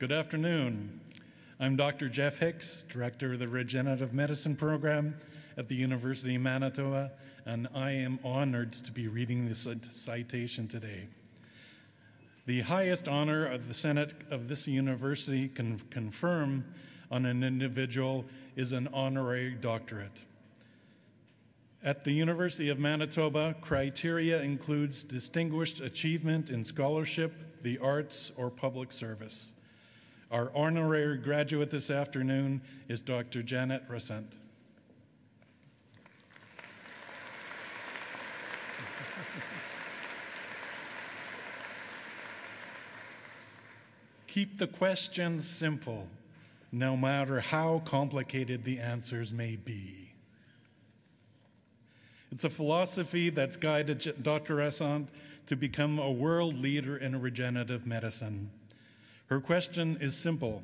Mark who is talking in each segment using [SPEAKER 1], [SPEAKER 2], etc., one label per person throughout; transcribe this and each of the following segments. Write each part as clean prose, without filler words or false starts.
[SPEAKER 1] Good afternoon. I'm Dr. Jeff Hicks, Director of the Regenerative Medicine Program at the University of Manitoba, and I am honored to be reading this citation today. The highest honor of the Senate of this university can confirm on an individual is an honorary doctorate. At the University of Manitoba, criteria includes distinguished achievement in scholarship, the arts, or public service. Our honorary graduate this afternoon is Dr. Janet Rossant. Keep the questions simple, no matter how complicated the answers may be. It's a philosophy that's guided Dr. Rossant to become a world leader in regenerative medicine. Her question is simple.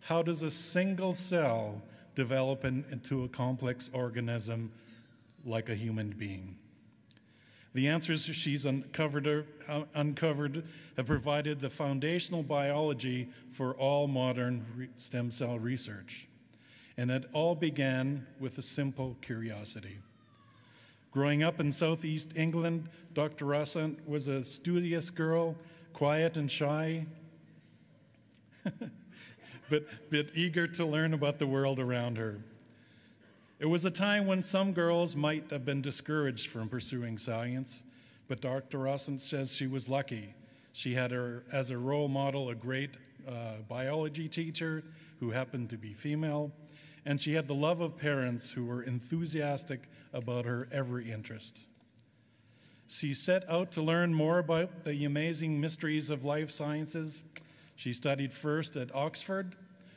[SPEAKER 1] How does a single cell develop into a complex organism like a human being? The answers she's uncovered have provided the foundational biology for all modern stem cell research. And it all began with a simple curiosity. Growing up in southeast England, Dr. Rossant was a studious girl, quiet and shy, but eager to learn about the world around her. It was a time when some girls might have been discouraged from pursuing science, but Dr. Rossant says she was lucky. She had as a role model a great biology teacher who happened to be female, and she had the love of parents who were enthusiastic about her every interest. She set out to learn more about the amazing mysteries of life sciences. She studied first at Oxford,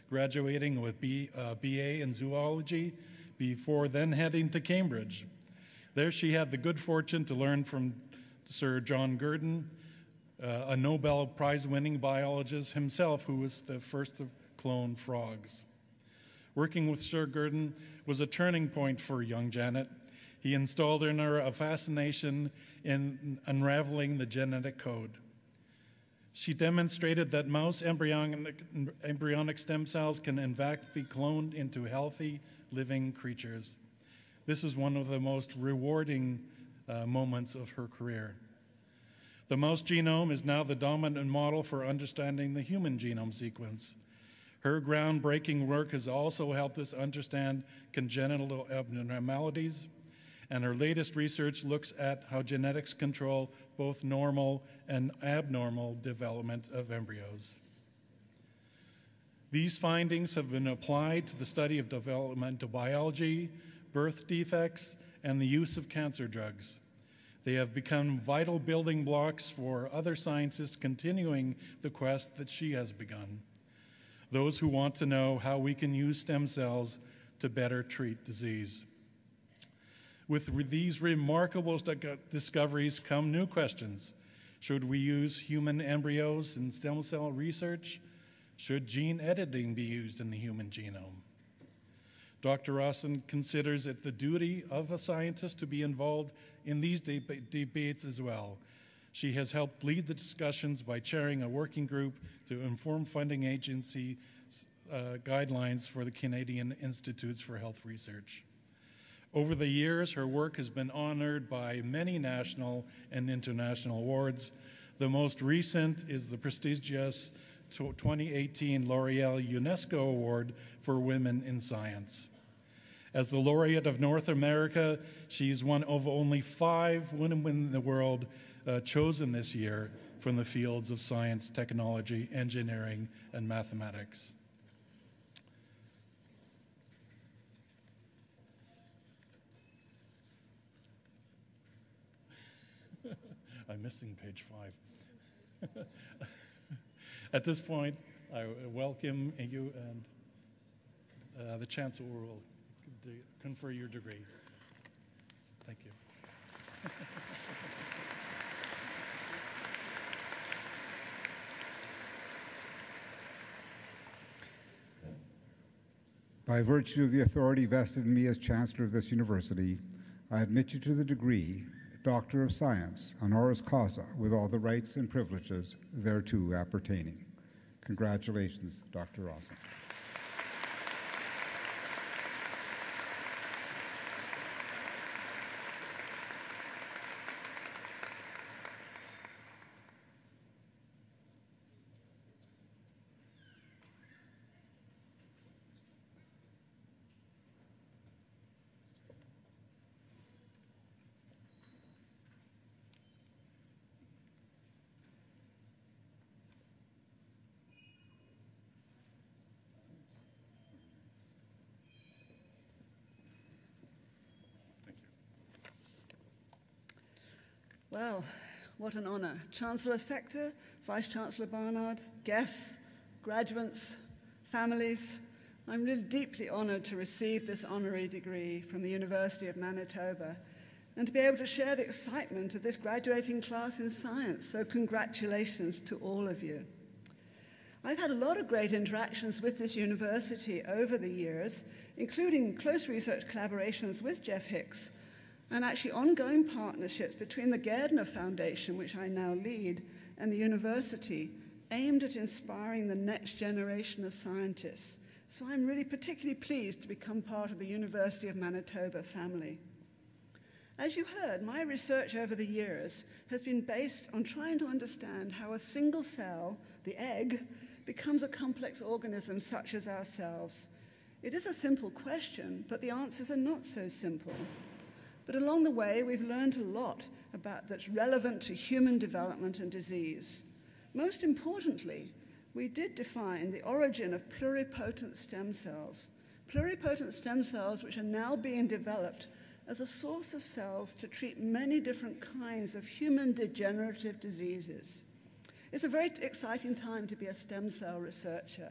[SPEAKER 1] graduating with BA in zoology, before then heading to Cambridge. There she had the good fortune to learn from Sir John Gurdon, a Nobel Prize-winning biologist himself who was the first to clone frogs. Working with Sir Gurdon was a turning point for young Janet. He installed in her a fascination in unraveling the genetic code. She demonstrated that mouse embryonic stem cells can in fact be cloned into healthy, living creatures. This is one of the most rewarding moments of her career. The mouse genome is now the dominant model for understanding the human genome sequence. Her groundbreaking work has also helped us understand congenital abnormalities, and her latest research looks at how genetics control both normal and abnormal development of embryos. These findings have been applied to the study of developmental biology, birth defects, and the use of cancer drugs. They have become vital building blocks for other scientists continuing the quest that she has begun. Those who want to know how we can use stem cells to better treat disease. With these remarkable discoveries come new questions. Should we use human embryos in stem cell research? Should gene editing be used in the human genome? Dr. Rossant considers it the duty of a scientist to be involved in these debates as well. She has helped lead the discussions by chairing a working group to inform funding agency guidelines for the Canadian Institutes for Health Research. Over the years, her work has been honored by many national and international awards. The most recent is the prestigious 2018 L'Oreal UNESCO Award for Women in Science. As the laureate of North America, she is one of only 5 women in the world chosen this year from the fields of science, technology, engineering, and mathematics. I'm missing page 5. At this point, I welcome you, and the Chancellor will confer your degree. Thank you.
[SPEAKER 2] By virtue of the authority vested in me as Chancellor of this university, I admit you to the degree Doctor of Science, honoris causa, with all the rights and privileges thereto appertaining. Congratulations, Dr. Rossant.
[SPEAKER 3] Well, what an honor. Chancellor Sector, Vice-Chancellor Barnard, guests, graduates, families, I'm really deeply honored to receive this honorary degree from the University of Manitoba and to be able to share the excitement of this graduating class in science. So congratulations to all of you. I've had a lot of great interactions with this university over the years, including close research collaborations with Jeff Hicks, and actually ongoing partnerships between the Gairdner Foundation, which I now lead, and the university, aimed at inspiring the next generation of scientists. So I'm really particularly pleased to become part of the University of Manitoba family. As you heard, my research over the years has been based on trying to understand how a single cell, the egg, becomes a complex organism such as ourselves. It is a simple question, but the answers are not so simple. But along the way, we've learned a lot about that's relevant to human development and disease. Most importantly, we did define the origin of pluripotent stem cells. Pluripotent stem cells which are now being developed as a source of cells to treat many different kinds of human degenerative diseases. It's a very exciting time to be a stem cell researcher.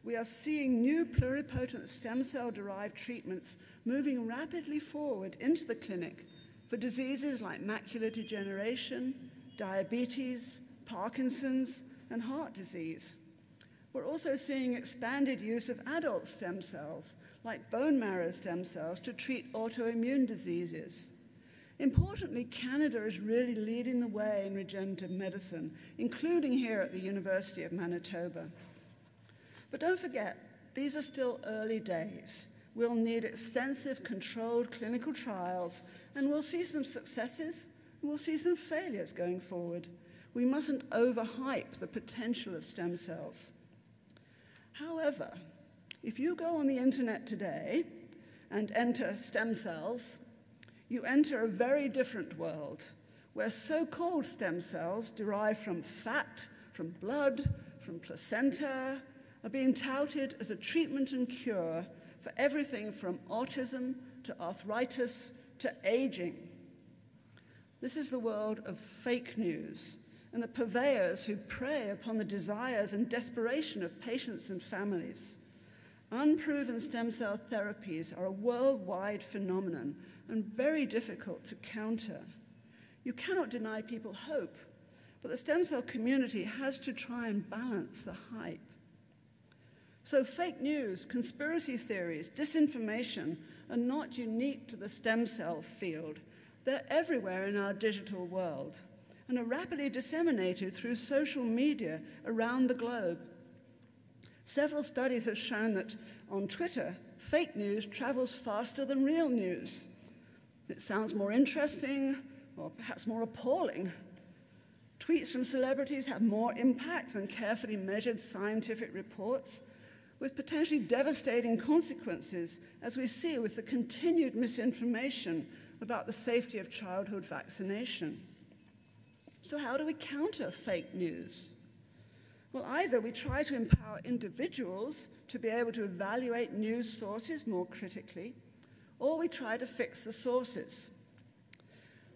[SPEAKER 3] We are seeing new pluripotent stem cell-derived treatments moving rapidly forward into the clinic for diseases like macular degeneration, diabetes, Parkinson's, and heart disease. We're also seeing expanded use of adult stem cells, like bone marrow stem cells, to treat autoimmune diseases. Importantly, Canada is really leading the way in regenerative medicine, including here at the University of Manitoba. But don't forget, these are still early days. We'll need extensive controlled clinical trials, and we'll see some successes, and we'll see some failures going forward. We mustn't overhype the potential of stem cells. However, if you go on the internet today and enter stem cells, you enter a very different world, where so-called stem cells derived from fat, from blood, from placenta, are being touted as a treatment and cure for everything from autism to arthritis to aging. This is the world of fake news and the purveyors who prey upon the desires and desperation of patients and families. Unproven stem cell therapies are a worldwide phenomenon and very difficult to counter. You cannot deny people hope, but the stem cell community has to try and balance the hype. So fake news, conspiracy theories, disinformation are not unique to the stem cell field. They're everywhere in our digital world and are rapidly disseminated through social media around the globe. Several studies have shown that on Twitter, fake news travels faster than real news. It sounds more interesting or perhaps more appalling. Tweets from celebrities have more impact than carefully measured scientific reports, with potentially devastating consequences, as we see with the continued misinformation about the safety of childhood vaccination. So how do we counter fake news? Well, either we try to empower individuals to be able to evaluate news sources more critically, or we try to fix the sources.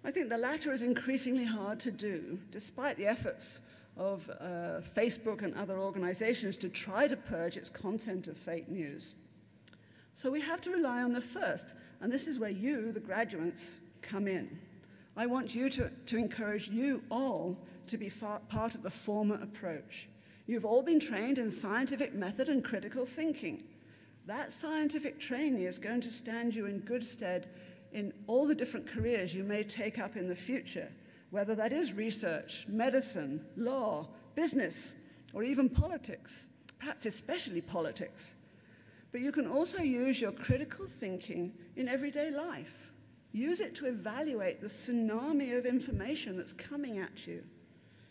[SPEAKER 3] I think the latter is increasingly hard to do, despite the efforts of Facebook and other organizations to try to purge its content of fake news. So we have to rely on the first, and this is where you, the graduates, come in. I want you to encourage you all to be part of the former approach. You've all been trained in scientific method and critical thinking. That scientific training is going to stand you in good stead in all the different careers you may take up in the future, whether that is research, medicine, law, business, or even politics, perhaps especially politics. But you can also use your critical thinking in everyday life. Use it to evaluate the tsunami of information that's coming at you.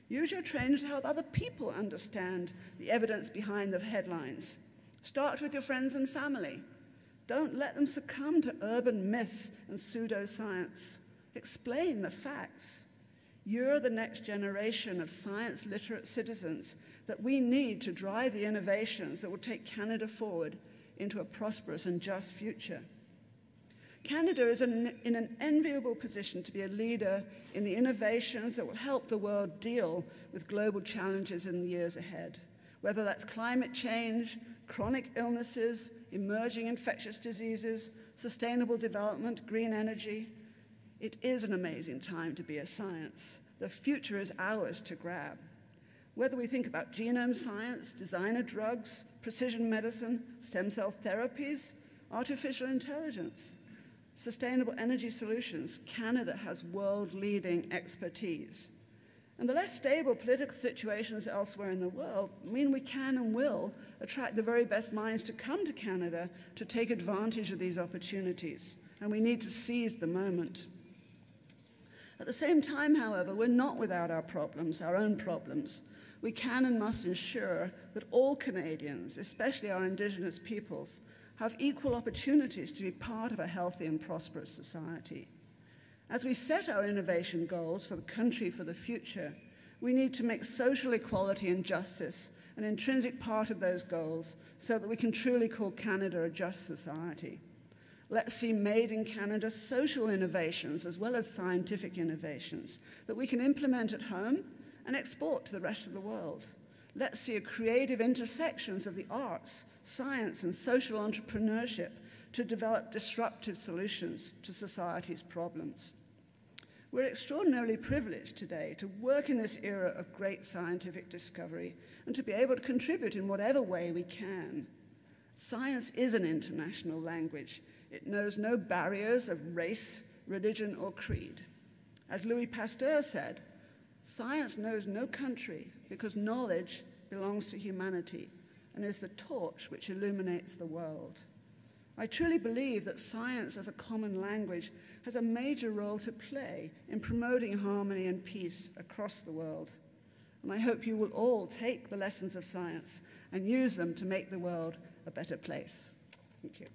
[SPEAKER 3] Use your training to help other people understand the evidence behind the headlines. Start with your friends and family. Don't let them succumb to urban myths and pseudoscience. Explain the facts. You're the next generation of science-literate citizens that we need to drive the innovations that will take Canada forward into a prosperous and just future. Canada is in an enviable position to be a leader in the innovations that will help the world deal with global challenges in the years ahead, whether that's climate change, chronic illnesses, emerging infectious diseases, sustainable development, green energy. It is an amazing time to be a science. The future is ours to grab. Whether we think about genome science, designer drugs, precision medicine, stem cell therapies, artificial intelligence, sustainable energy solutions, Canada has world-leading expertise. And the less stable political situations elsewhere in the world mean we can and will attract the very best minds to come to Canada to take advantage of these opportunities. And we need to seize the moment. At the same time, however, we're not without our problems, our own problems. We can and must ensure that all Canadians, especially our Indigenous peoples, have equal opportunities to be part of a healthy and prosperous society. As we set our innovation goals for the country for the future, we need to make social equality and justice an intrinsic part of those goals so that we can truly call Canada a just society. Let's see made in Canada social innovations as well as scientific innovations that we can implement at home and export to the rest of the world. Let's see a creative intersections of the arts, science, and social entrepreneurship to develop disruptive solutions to society's problems. We're extraordinarily privileged today to work in this era of great scientific discovery and to be able to contribute in whatever way we can. Science is an international language. It knows no barriers of race, religion, or creed. As Louis Pasteur said, science knows no country because knowledge belongs to humanity and is the torch which illuminates the world. I truly believe that science as a common language has a major role to play in promoting harmony and peace across the world. And I hope you will all take the lessons of science and use them to make the world a better place. Thank you.